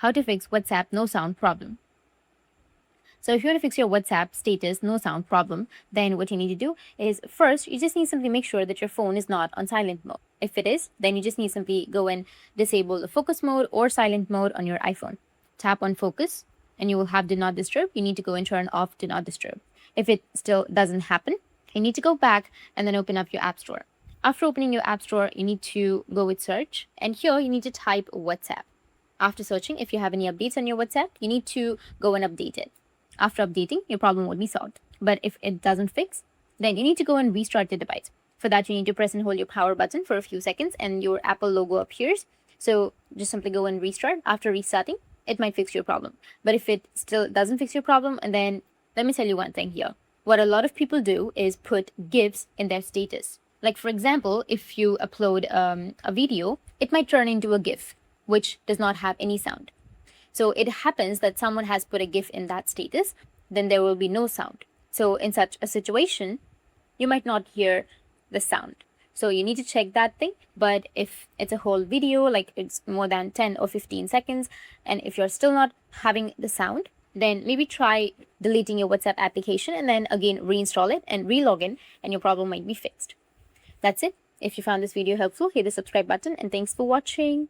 how to fix WhatsApp no sound problem. So if you want to fix your WhatsApp status no sound problem, then what you need to do is first, you just need to simply make sure that your phone is not on silent mode. If it is, then you just need to simply go and disable the focus mode or silent mode on your iPhone. Tap on focus and you will have do not disturb. You need to go and turn off do not disturb. If it still doesn't happen, you need to go back and then open up your app store. After opening your app store, you need to go with search, and here you need to type WhatsApp. After searching, if you have any updates on your WhatsApp, you need to go and update it. After updating, your problem would be solved. But if it doesn't fix, then you need to go and restart the device. For that, you need to press and hold your power button for a few seconds and your Apple logo appears. So just simply go and restart. After restarting, it might fix your problem. But if it still doesn't fix your problem, and then let me tell you one thing here. What a lot of people do is put GIFs in their status. Like for example, if you upload a video, it might turn into a GIF, which does not have any sound. So it happens that someone has put a GIF in that status, then there will be no sound. So in such a situation, you might not hear the sound. So you need to check that thing. But if it's a whole video, like it's more than 10 or 15 seconds, and if you're still not having the sound, then maybe try deleting your WhatsApp application and then again reinstall it and re-log in, and your problem might be fixed. That's it. If you found this video helpful, hit the subscribe button, and thanks for watching.